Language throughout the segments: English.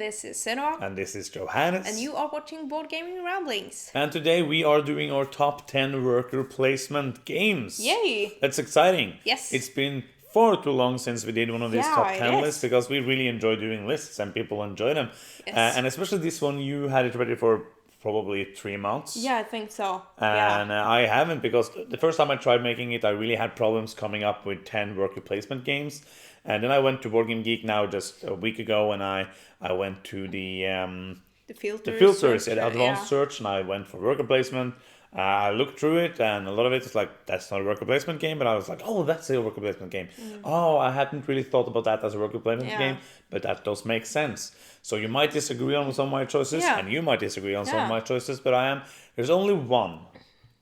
This is Senua. And this is Johannes. And you are watching Board Gaming Ramblings. And today we are doing our top 10 worker placement games. Yay! That's exciting. Yes. It's been far too long since we did one of these top 10 it lists is. because we really enjoy doing lists and people enjoy them. Yes. And especially this one, you had it ready for probably 3 months. Yeah, I think so. And I haven't, because the first time I tried making it, I really had problems coming up with 10 worker placement games. And then I went to Board Game Geek now just a week ago, and I went to the filters, the advanced search, and I went for worker placement. I looked through it, and a lot of it is like, that's not a worker placement game, but I was like, oh, that's a worker placement game. Oh, I hadn't really thought about that as a worker placement game, but that does make sense. So you might disagree on some of my choices, and you might disagree on some of my choices, but there's only one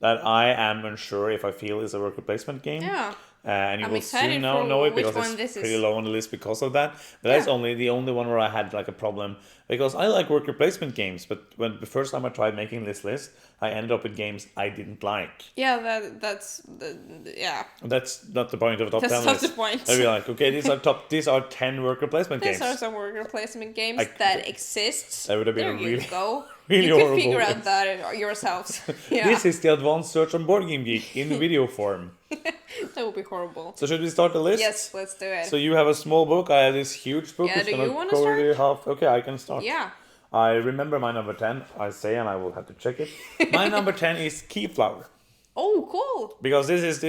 that I am unsure if I feel is a worker placement game. Yeah. And you I'm will soon know it because it's pretty low on the list because of that. But that's only the only one where I had like a problem, because I like worker placement games, but when the first time I tried making this list, I ended up with games I didn't like. Yeah, that's not the point of a top 10 list. That's not the point. I'd be like, okay, these are 10 worker placement games. These are some worker placement games that exist. That would have been there you go. Really you could horrible figure out that yourselves. Yeah. This is the advanced search on Board Game Geek in video form. That would be horrible. So should we start the list? Yes, let's do it. So you have a small book, I have this huge book. Yeah, do you want to start? Okay, I can start. Yeah. I remember my number 10, I say, and I will have to check it. My number 10 is Keyflower. Oh, cool. Because this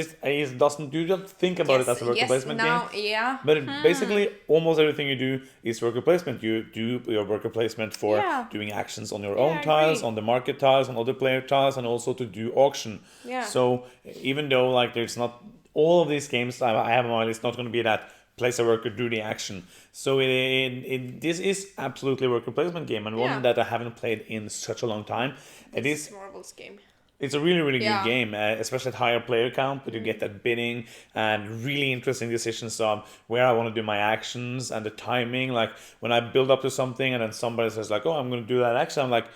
doesn't, you don't think about it as a worker placement game. Yeah. But basically, almost everything you do is worker placement. You do your worker placement for doing actions on your own tiles, on the market tiles, on other player tiles, and also to do auction. Yeah. So even though like there's not all of these games I have on my list, not going to be that place a worker, do the action. So this is absolutely a worker placement game, and one that I haven't played in such a long time. It's a marvelous game. It's a really, really good game, especially at higher player count, but you get that bidding and really interesting decisions of where I want to do my actions and the timing. Like when I build up to something and then somebody says like, oh, I'm going to do that action. I'm like,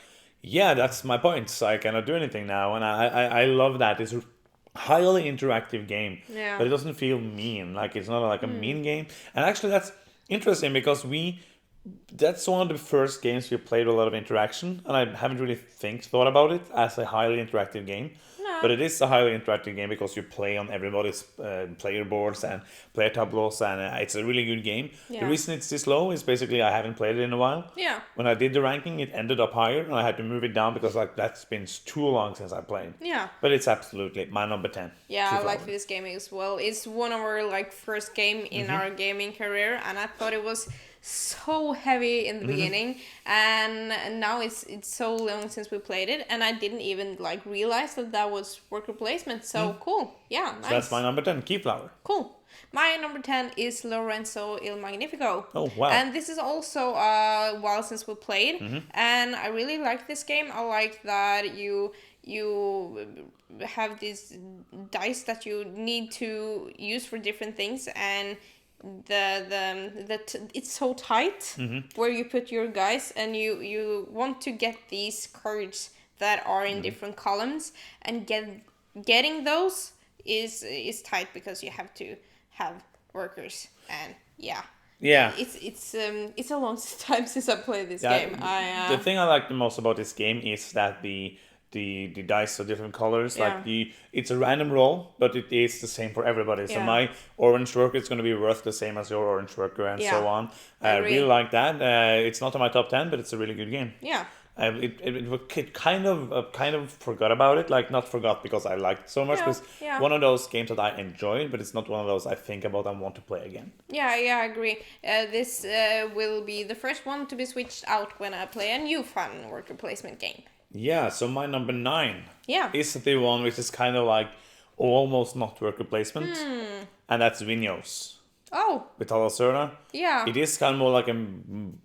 yeah, that's my point. So I cannot do anything now. And I love that. It's a highly interactive game, but it doesn't feel mean. Like it's not like a mean game. And actually that's interesting because that's one of the first games we played with a lot of interaction, and I haven't really thought about it as a highly interactive game. No. But it is a highly interactive game because you play on everybody's player boards and player tableaus, and it's a really good game. Yeah. The reason it's this low is basically I haven't played it in a while. Yeah. When I did the ranking, it ended up higher, and I had to move it down because like that's been too long since I played. Yeah. But it's absolutely my number 10. Yeah, I like this game as well. It's one of our first game in our gaming career, and I thought it was so heavy in the beginning, and now it's so long since we played it, and I didn't even realize that was worker placement. So cool. Yeah, nice. So that's my number 10, Keyflower. Cool. My number 10 is Lorenzo Il Magnifico. Oh, wow. And this is also a while since we played, and I really like this game. I like that you have these dice that you need to use for different things, and it's so tight where you put your guys, and you want to get these cards that are in different columns, and getting those is tight because you have to have workers, and it's a long time since I played this game. The thing I like the most about this game is that the dice are different colors. It's a random roll, but it is the same for everybody. So my orange worker is going to be worth the same as your orange worker, and so on. I really like that. It's not on my top 10, but it's a really good game. Yeah. It kind of forgot about it. Like, not forgot because I liked it so much, but it's one of those games that I enjoyed, but it's not one of those I think about and want to play again. Yeah, I agree. This will be the first one to be switched out when I play a new fun worker placement game. Yeah, so my number 9 is the one which is kind of like almost not worker placement, and that's Vinhos. Oh. With Talaserna. Yeah. It is kind of more like a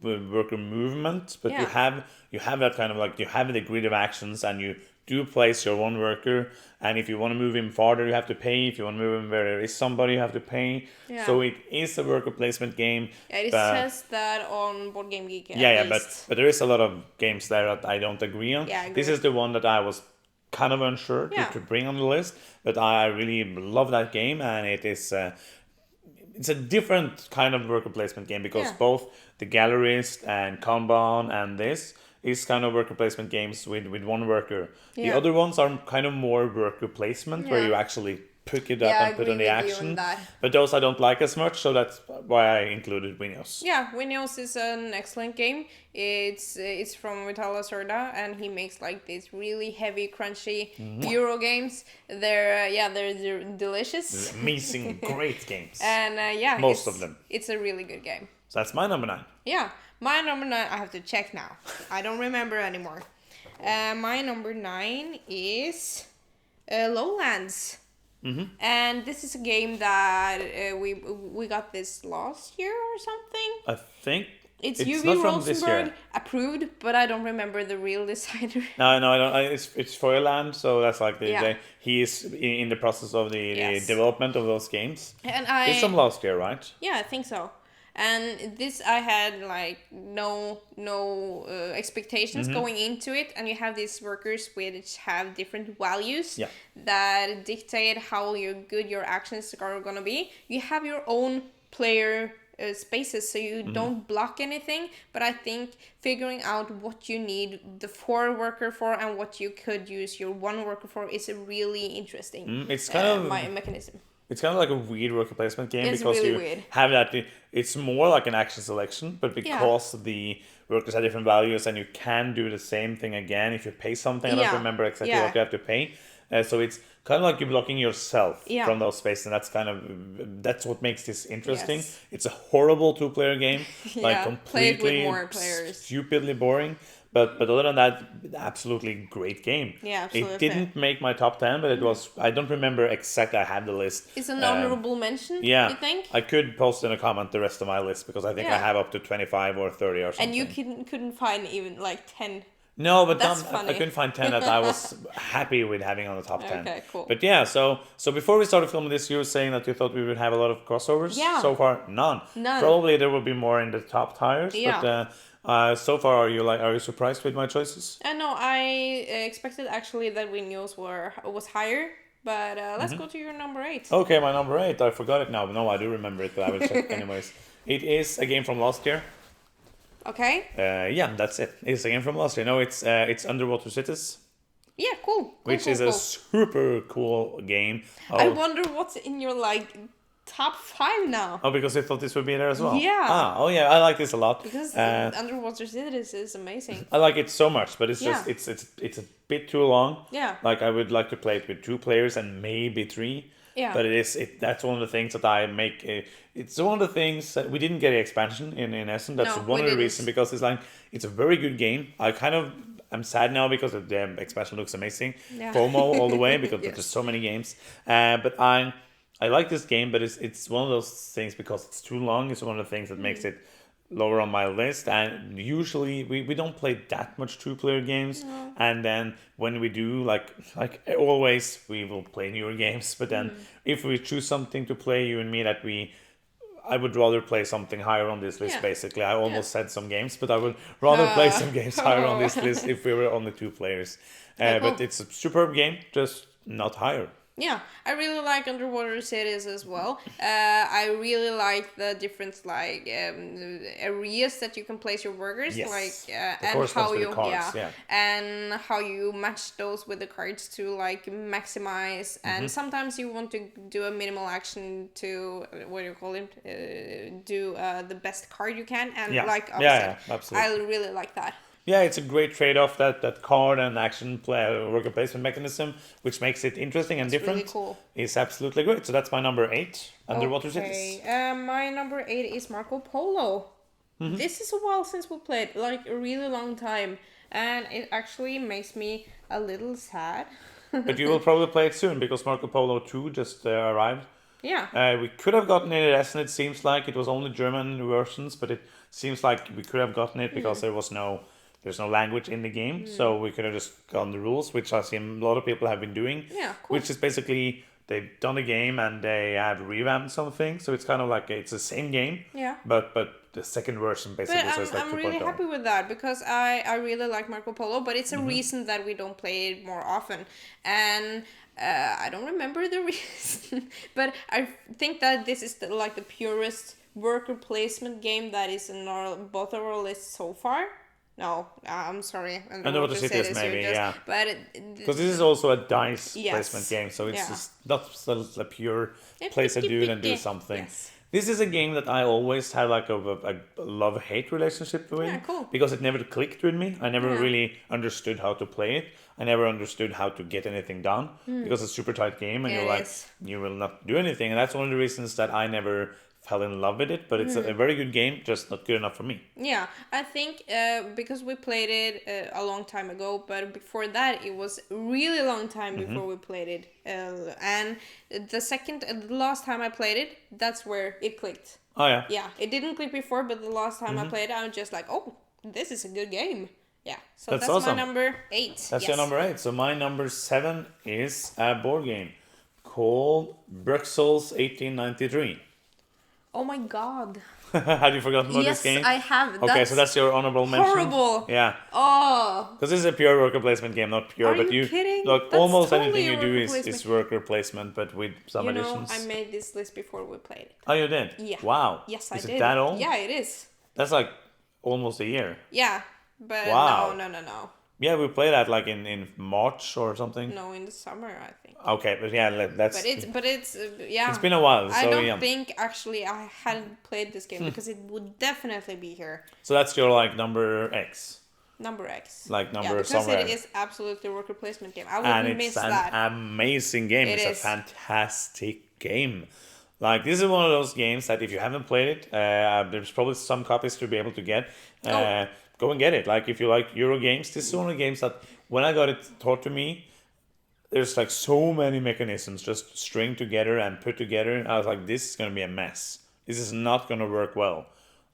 worker movement, but you have that kind of you have the grid of actions, and you do place your one worker, and if you want to move him farther, you have to pay. If you want to move him where there is somebody, you have to pay. Yeah. So it is a worker placement game. Yeah, it says that on Board Game Geek. But there is a lot of games there that I don't agree on. Yeah, I agree. This is the one that I was kind of unsure to bring on the list, but I really love that game, and it is it's a different kind of worker placement game because Yeah. both the Gallerist and Kanban and this is kind of worker placement games with one worker. The Yeah. other ones are kind of more worker placement where Yeah. you actually pick it up Yeah, I and put agree on the with you on action. that. But those I don't like as much, so that's why I included Windows. Yeah, Windows is an excellent game. It's from Vitala Sorda, and he makes like these really heavy, crunchy Euro games. They're delicious. Amazing, great games. And Most of them. It's a really good game. So that's my number 9. Yeah, my number 9. I have to check now. I don't remember anymore. My number 9 is Lowlands. And this is a game that we got this last year or something. I think It's not UV from this year. Rosenberg approved, but I don't remember the real designer. No, I don't. It's Feuerland, so that's like Yeah. he is in the process of the Yes. development of those games. And It's from last year, right? yeah, I think so. And this I had like no expectations going into it, and you have these workers which have different values Yeah. that dictate how good your actions are gonna be. You have your own player spaces, so you don't block anything. But I think figuring out what you need the 4 worker for and what you could use your 1 worker for is a really interesting It's kind of my mechanism. It's kind of like a weird worker placement game It's because really you weird. have that. It's more like an action selection, but because the workers have different values and you can do the same thing again if you pay something. I don't remember exactly what you have to pay. So it's kind of like you're blocking yourself from those spaces, and that's what makes this interesting. Yes. It's a horrible 2-player game, like play it with completely more players. stupidly boring. But other than that, absolutely great game. Yeah, absolutely. It didn't make my top 10, but it was. I don't remember exactly. I have the list. It's an honorable mention, Yeah, you think? I could post in a comment the rest of my list because I think I Yeah. have up to 25 or 30 or something. And you couldn't find even like 10. No, but That's I funny. couldn't find 10 that I was happy with having on the top 10. Okay, cool. But yeah, so before we started filming this, you were saying that you thought we would have a lot of crossovers. Yeah. So far, none. Probably there will be more in the top tires. Yeah. But so far, are you surprised with my choices? No, I expected actually that Windows was higher. But let's go to your number 8. Okay, my number 8. I forgot it now. No, I do remember it, but I will check anyways. It is a game from last year. Okay. Yeah, that's it. It's a game from last year. No, it's Underwater Cities. Yeah, cool. Which is a super cool game. I wonder what's in your like top 5 now. Oh, because I thought this would be there as well. Yeah. Oh yeah, I like this a lot. Because Underwater Cities is amazing. I like it so much, but it's just it's a bit too long. Yeah. Like I would like to play it with 2 players and maybe 3. Yeah. But that's one of the things that I make. It's one of the things that we didn't get the expansion in Essen. That's No, one we of the didn't. reasons because it's a very good game. I'm sad now because the expansion looks amazing. Yeah. FOMO all the way because Yes. there's so many games. But I like this game, but it's one of those things because it's too long. It's one of the things that makes it lower on my list. And usually we don't play that much 2-player games. No. And then when we do, like always, we will play newer games. But then if we choose something to play, you and me, I would rather play something higher on this list, Yeah. basically. I almost said some games, but I would rather play some games higher on this list if we were only 2 players. Okay, cool. But it's a superb game, just not higher. Yeah, I really like Underwater Cities as well. I really like the different like areas that you can place your workers, Yes. like The and corresponds how with the you cards, yeah. and how you match those with the cards to like maximize. And sometimes you want to do a minimal action to what do you call it? Do the best card you can, and Yeah. like opposite. Yeah, absolutely. I really like that. Yeah, it's a great trade-off that card and action worker placement mechanism, which makes it interesting and different. Really cool. Is absolutely great. So that's my number 8, Underwater Cities. My number 8 is Marco Polo. This is a while since we played, like a really long time, and it actually makes me a little sad. But you will probably play it soon because Marco Polo 2 just arrived. Yeah. We could have gotten it at Essen. It seems like it was only German versions, but it seems like we could have gotten it because there's no language in the game, so we could have just gotten the rules, which I see a lot of people have been doing. Yeah, cool. Which is basically they've done a game and they have revamped something, so it's kind of like it's the same game. Yeah. But the second version basically. But So it's like I'm really 2.0. happy with that because I really like Marco Polo, but it's a reason that we don't play it more often. And I don't remember the reason, but I think that this is like the purest worker placement game that is in both of our lists so far. No, I'm sorry. I know what the city is, maybe, yeah. But because this is also a dice Yes. placement game, so it's Yeah. just not a pure place a dude and do something. Yes. This is a game that I always had like a love-hate relationship with. Yeah, cool. Because it never clicked with me. I never Yeah. really understood how to play it. I never understood how to get anything done. Because it's a super tight game and Yeah, you're it like, is. you will not do anything. And that's one of the reasons that I never fell in love with it. But it's a very good game, just not good enough for me. Yeah, I think because we played it a long time ago, but before that it was a really long time before we played it. And the last time I played it, that's where it clicked. Oh, yeah. Yeah, it didn't click before, but the last time I played it, I was just like, oh, this is a good game. Yeah, so That's that's awesome. my number 8. That's your number 8. So my number 7 is a board game called Bruxelles 1893. Oh my god. Have you forgotten about Yes, this game? I have. Okay, so that's your honorable mention. horrible. Yeah, Oh. because this is a pure worker placement game, not pure. Are but you kidding? Look, That's almost totally anything you a do worker is placement. worker placement, but with some You know, additions. I made this list before we played it. Oh, you did? Yeah. Wow. Yes, I is did. it that old? Yeah, it is. That's like almost a year. Yeah, but Wow. no. Yeah, we played that like in March or something. No, in the summer, I think. Okay, but yeah, that's. But it's yeah. It's been a while, I so don't yeah. think actually I hadn't played this game because it would definitely be here. So that's your like number X. Number X. Like number because somewhere. it is absolutely a worker placement game. I And wouldn't it's miss an that. amazing game. It It's is. a fantastic game. Like this is one of those games that if you haven't played it, there's probably some copies to be able to get. Go and get it. Like if you like Euro games, this is one of the games that when I got it taught to me, there's like so many mechanisms just string together and put together. I was like, this is gonna be a mess. This is not gonna work well.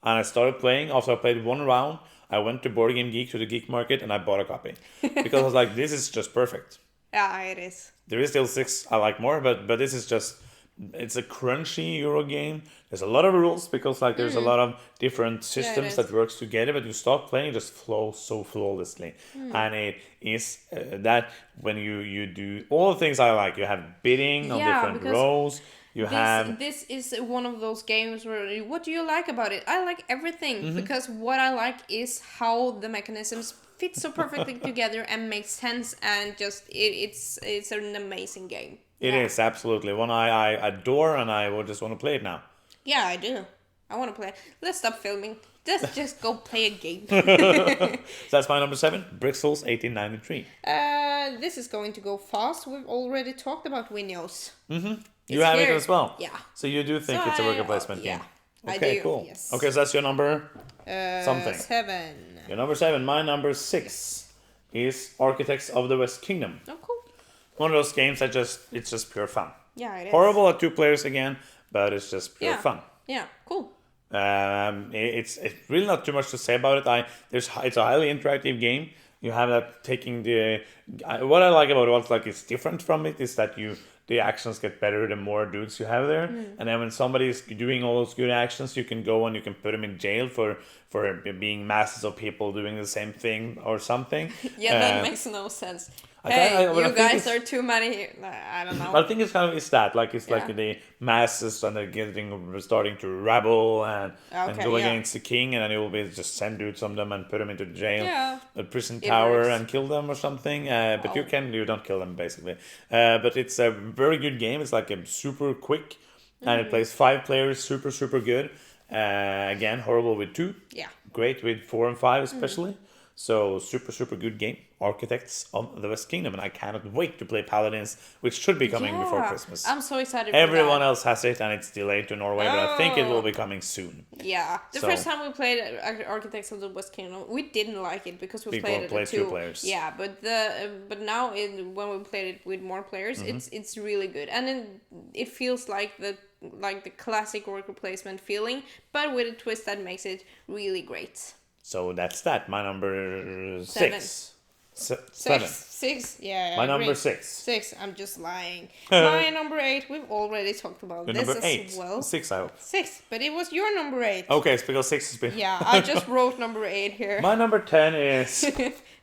And I started playing. After I played one round, I went to Board Game Geek to the Geek Market and I bought a copy because I was like, this is just perfect. Yeah, it is. There is still 6 I like more, but this is just, it's a crunchy Euro game. There's a lot of rules because like there's a lot of different systems is. that works together, but you start playing, it just flows so flawlessly. And it is that when you do all the things I like, you have bidding on Yeah, different because rows. You have This is one of those games where what do you like about it? I like everything Mm-hmm. because what I like is how the mechanisms fit so perfectly together and make sense and just it's an amazing game. It is absolutely one I adore, and I would just want to play it now. Yeah, I do. I want to play. Let's stop filming. Let's just go play a game. So that's my number 7, Bruxelles 1893. This is going to go fast. We've already talked about Windows. You have here. it as well. Yeah. So you do think So it's a worker I- placement yeah, game? I Okay, do, cool. yes. Okay, so that's your number something. 7. Your number 7. My number 6 is Architects of the West Kingdom. Oh, cool. One of those games that it's just pure fun. Yeah, it is. Horrible at 2 players again, but it's just pure fun. Yeah, cool. It's really not too much to say about it. It's a highly interactive game. You have that taking what I like about what's like it's different from it is that the actions get better the more dudes you have there, and then when somebody is doing all those good actions, you can go and you can put them in jail for being masses of people doing the same thing or something. Yeah, that makes no sense. I Hey, think you guys it's- are too many. I don't know. I think it's kind of like Yeah. the masses and they're starting to rebel and Okay, go yeah. against the king, and then it will be just send dudes on them and put them into jail, Yeah. a prison It tower, works. and kill them or something. But Oh. you don't kill them basically. But it's a very good game. It's like a super quick, and it plays 5 players, super good. Again, horrible with 2. Yeah. Great with 4 and 5 especially. So super good game. Architects of the West Kingdom, and I cannot wait to play Paladins, which should be coming before Yeah, Christmas. I'm so excited Everyone for else has it, and it's delayed to Norway, but I think it will Oh. be coming soon. that. Yeah. The So- first time we played Architects of the West Kingdom, we didn't like it because we People played it play at 2 2 players. Yeah, but now when we played it with more players, it's really good. And then it feels like the classic worker placement feeling, but with a twist that makes it really great. So that's that. My number 6. Seven. Six. Yeah, I My agree. number 6. 6. I'm just lying. My number 8. We've already talked about Your this number as 8. well. 6, I hope. 6, but it was your number 8. Okay, it's because 6 has been. Yeah, I just wrote number 8 here. My number 10 is.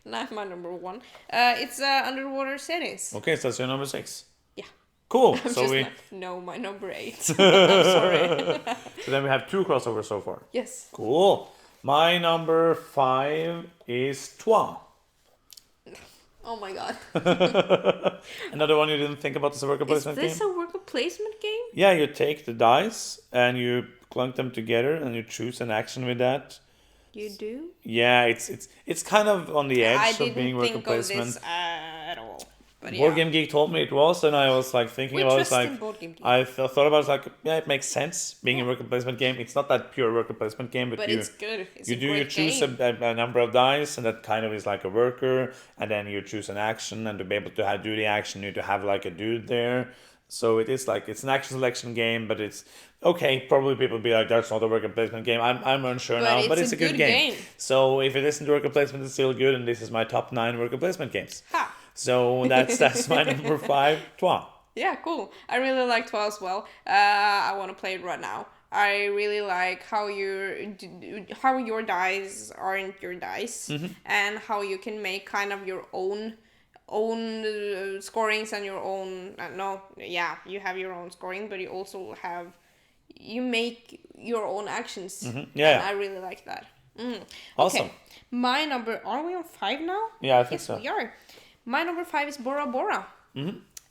Not my number 1. It's underwater settings. Okay, so that's your number 6. Yeah. Cool. I'm so just we. like, no, my number 8. I'm sorry. So then we have 2 crossovers so far. Yes. Cool. My number 5 is Toi. Oh my god. Another one you didn't think about as a worker placement game? Is this a worker placement game? Yeah, you take the dice and you clunk them together and you choose an action with that. You do? Yeah, it's kind of on the edge of being worker think placement. of this at all. But Board Game Geek told me it was, and I was like thinking about it. Like Board Game Geek. I thought about it, it's like, yeah, it makes sense being a worker placement game. It's not that pure worker placement game, but it's good. It's you choose a number of dice, and that kind of is like a worker, and then you choose an action, and to be able to do the action, you need to have like a dude there. So it is like it's an action selection game, but it's okay. Probably people be like, "That's not a worker placement game." I'm unsure now, but it's a good game. So if it isn't worker placement, it's still good, and this is my top 9 worker placement games. Ha. So that's my number 5, Toi. Yeah, cool. I really like Toi as well. I want to play it right now. I really like how your dice aren't your dice, and how you can make kind of your own scorings and your own. You have your own scoring, but you also make your own actions. Yeah, and I really like that. Awesome. Okay. My number. Are we on 5 now? Yeah, I think yes, so. we are. My number 5 is Bora Bora.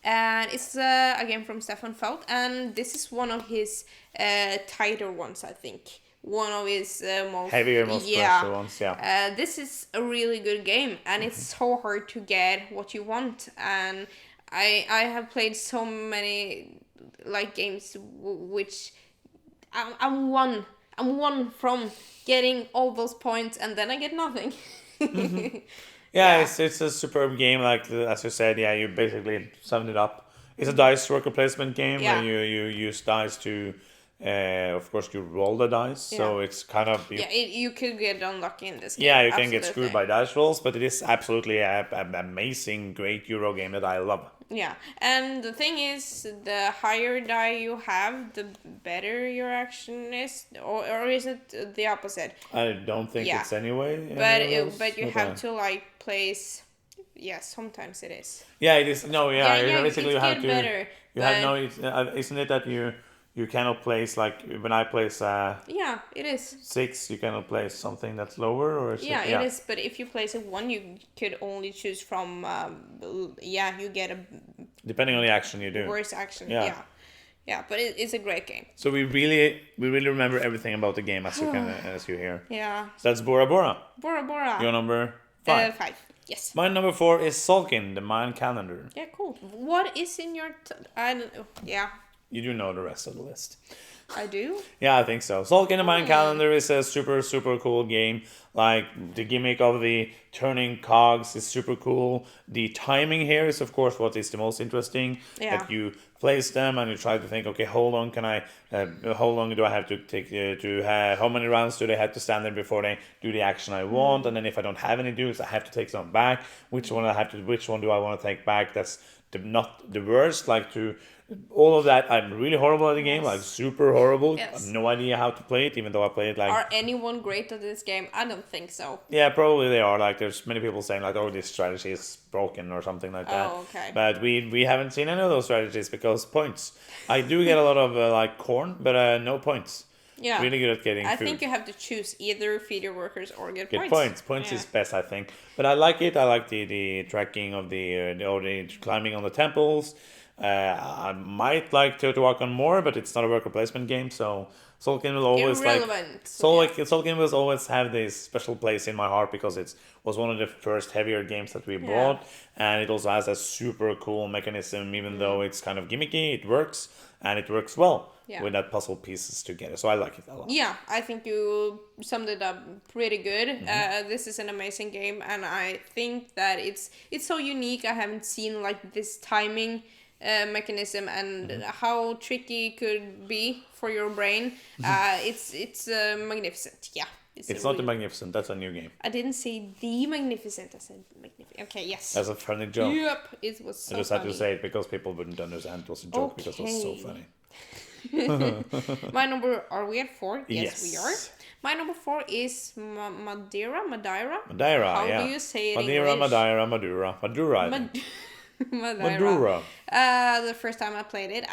And it's a game from Stefan Feld, and this is one of his tighter ones, I think. One of his most heavier, most special ones. Yeah. This is a really good game, and it's so hard to get what you want. And I have played so many like games which I'm one from getting all those points, and then I get nothing. Yeah, it's a superb game. Like as you said, yeah, you basically summed it up. It's a dice worker placement game where you use dice to, of course, you roll the dice. So it's kind of you could get unlucky in this game. Yeah, you can get screwed by dice rolls, but it is absolutely an amazing, great Euro game that I love. Yeah, and the thing is, the higher die you have, the better your action is, or is it the opposite? I don't think it's anyway. But you have to like place. Yeah, sometimes it is. Yeah, it is. No, basically you have to. Better, isn't it that you cannot place like when I place. Yeah, it is. 6, you cannot place something that's lower, or is it is. But if you place a 1, you could only choose from. You get a. Depending on the action you do. Worse action. Yeah. Yeah, but it's a great game. So we really remember everything about the game as you hear. Yeah. So that's Bora Bora. Bora Bora. Your number 5. 5. Yes. My number 4 is Tzolk'in, the Mayan calendar. Yeah, cool. What is in your? I don't. Yeah. You do know the rest of the list. I do? Yeah, I think so. Tzolk'in, the Mayan calendar is a super, super cool game. Like, the gimmick of the turning cogs is super cool. The timing here is, of course, what is the most interesting. Yeah. That you place them and you try to think, okay, how long do I have to take how many rounds do they have to stand there before they do the action I want? And then if I don't have any dudes, I have to take some back. Which one do I want to take back? That's not the worst. All of that, I'm really horrible at the game, like super horrible. Yes. I have no idea how to play it, even though I play it like... Are anyone great at this game? I don't think so. Yeah, probably they are. Like, there's many people saying, like, oh, this strategy is broken or something like that. Oh, okay. But we haven't seen any of those strategies because points. I do get a lot of, corn, but no points. Yeah. Really good at getting food. I think you have to choose either feed your workers or get points. Points. Points is best, I think. But I like it. I like the tracking of the climbing on the temples. I might like to walk on more, but it's not a worker placement game, so Tzolk'in will always Tzolk'in will always have this special place in my heart because it was one of the first heavier games that we bought, and it also has a super cool mechanism. Even though it's kind of gimmicky, it works, and it works well with that puzzle pieces together. So I like it a lot. Yeah, I think you summed it up pretty good. This is an amazing game, and I think that it's so unique. I haven't seen like this timing mechanism and how tricky it could be for your brain. It's magnificent. Yeah, It's not the Magnificent. That's a new game. I didn't say the Magnificent. I said Magnificent. Okay, yes. That's a funny joke. Yep, it was so I just funny. had to say it because people wouldn't understand it was a joke because it was so funny. My number, are we at 4? Yes. We are. My number 4 is Madeira. Madeira, How yeah. do you say it Madeira, in English? Madura. I think. Madeira. The first time I played it,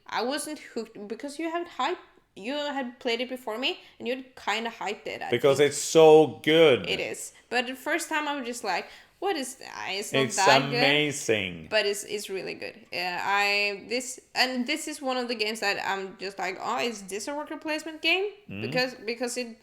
I wasn't hooked because you had played it before me and you had kind of hyped it. Because it's so good. It is. But the first time I was just like, what is that? It's not It's that amazing. good. But it's really good. This is one of the games that I'm just like, oh, is this a worker placement game? Because it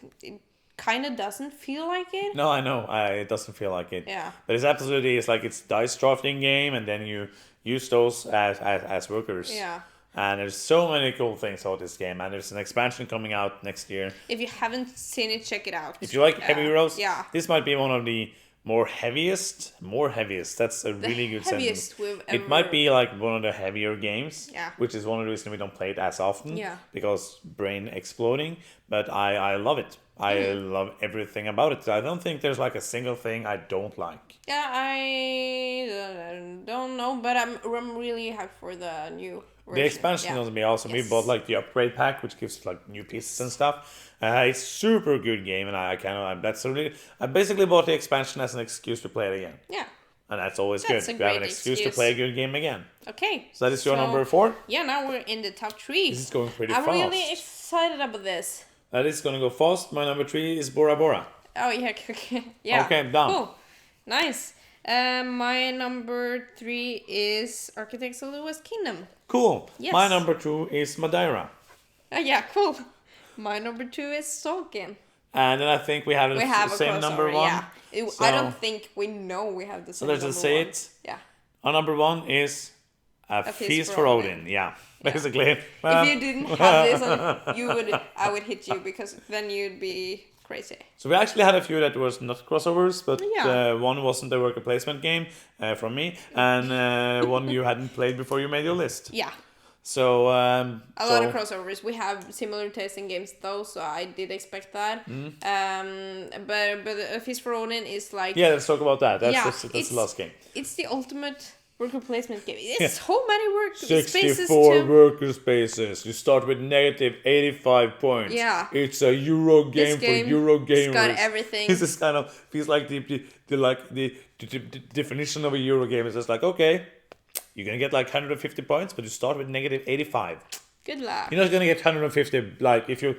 kind of doesn't feel like it. No, I know. It doesn't feel like it. Yeah. But it's like it's dice drafting game, and then you use those as workers. Yeah. And there's so many cool things about this game, and there's an expansion coming out next year. If you haven't seen it, check it out. If you like heavy rolls, yeah. this might be one of the heaviest. That's a really good heaviest sentence. we've It ever... might be like one of the heavier games. Yeah. Which is one of the reasons we don't play it as often. Yeah. Because brain exploding. But I love it. I love everything about it. I don't think there's like a single thing I don't like. Yeah, I don't know, but I'm really hyped for the new version. The expansion is going to be awesome. Yes. We bought like the upgrade pack, which gives like new pieces and stuff. It's super good game, and I basically bought the expansion as an excuse to play it again. Yeah. And that's always That's good. a You have an great excuse to excuse. play a good game again. Okay. So that is your number 4? Yeah, now we're in the top 3. This is going pretty I'm fast. really excited about this. That is going to go fast. My number 3 is Bora Bora. Oh, yeah, okay. Yeah. Okay, done. Cool. Nice. My number 3 is Architects of the West Kingdom. Cool. Yes. My number 2 is Madeira. Oh, yeah, cool. My number 2 is Tzolk'in. And then I think we have the same crossover, number 1. Yeah. So- I don't think we know we have the same let's number just say 1. it. Yeah. Our number 1 is A Feast for Odin. Yeah. Basically. If you didn't have this, I would hit you because then you'd be crazy. So we actually had a few that was not crossovers, but Yeah. one wasn't a worker placement game from me, and one you hadn't played before you made your list. Yeah. So A lot of crossovers. We have similar tasting games though, so I did expect that. But A Feast for Odin is like... Yeah, let's talk about that. That's Yeah, the last game. It's the ultimate worker placement game. It's so many work spaces 64 to... worker spaces. You start with negative 85 points. Yeah. It's a Euro game for Euro gamers. It's got everything. This is kind of feels like the definition of a Euro game is just like, okay, you're gonna get like 150 points, but you start with negative 85. Good luck. You're not gonna get 150. Like if you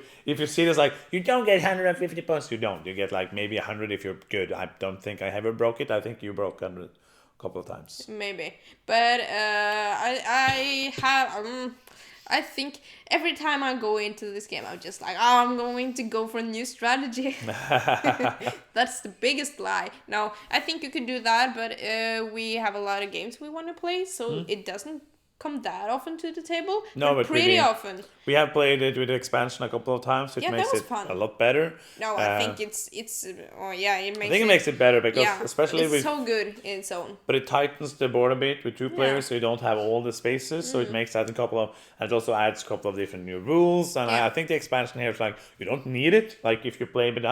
see this, like you don't get 150 points. You don't. You get like maybe 100 if you're good. I don't think I ever broke it. I think you broke 100 a couple of times. Maybe, but I think every time I go into this game, I'm just like, oh, I'm going to go for a new strategy. That's the biggest lie. No, I think you could do that, but we have a lot of games we want to play, so it doesn't come that often to the table. No, but pretty often. We have played it with the expansion a couple of times. It Yeah, makes that was it fun. a lot better. No, I think it makes it better because especially it's with so good in its own. But it tightens the board a bit with 2 players, so you don't have all the spaces. So it makes that and it also adds a couple of different new rules. And I think the expansion here is like, you don't need it. Like if you play, but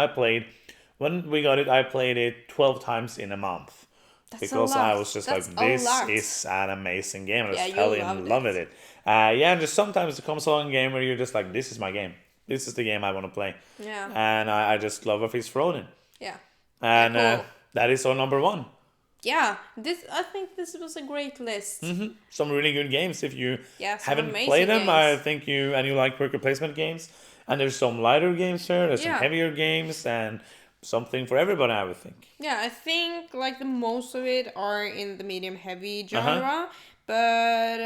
when we got it, I played it 12 times in a month. That's Because I was just That's like, this is an amazing game. And I just fell in love with it. And just sometimes it comes along a game where you're just like, this is my game. This is the game I want to play. Yeah. And I just love A Feast for Odin. Yeah. And Cool. that is our number 1. Yeah, I think this was a great list. Some really good games. If you some haven't amazing played them, I games. think you like worker placement games. And there's some lighter games here. There's some heavier games and something for everybody, I would think. Yeah, I think like the most of it are in the medium heavy genre, but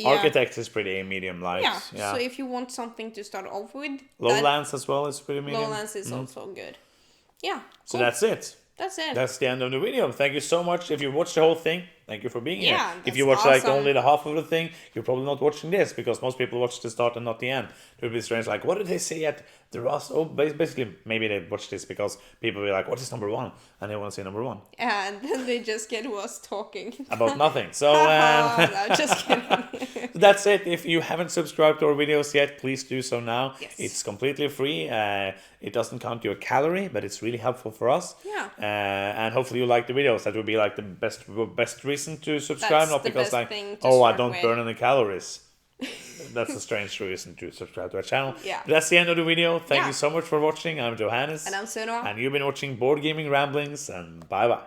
Architects is pretty medium light. Yeah. So if you want something to start off with, Lowlands as well is pretty medium. Lowlands is also good. Yeah. So cool. that's it. That's it. That's the end of the video. Thank you so much. If you watched the whole thing, thank you for being Yeah, here. If that's you watch like awesome. only the half of the thing, you're probably not watching this, because most people watch the start and not the end. It would be strange, like, what did they say at the Ross? Oh, basically, maybe they watch this because people will be like, what is number one? And they want to say number one. And then they just get us talking. About nothing. So, No, just kidding. that's it. If you haven't subscribed to our videos yet, please do so now. Yes. It's completely free. It doesn't count your calorie, but it's really helpful for us. Yeah. And hopefully you like the videos. That would be like the best reason to subscribe, That's not the because best like, thing to oh, I start don't with. burn any calories. That's a strange reason to subscribe to our channel. Yeah. But that's the end of the video. Thank Yeah. you so much for watching. I'm Johannes. And I'm Sunna. And you've been watching Board Gaming Ramblings, and bye bye.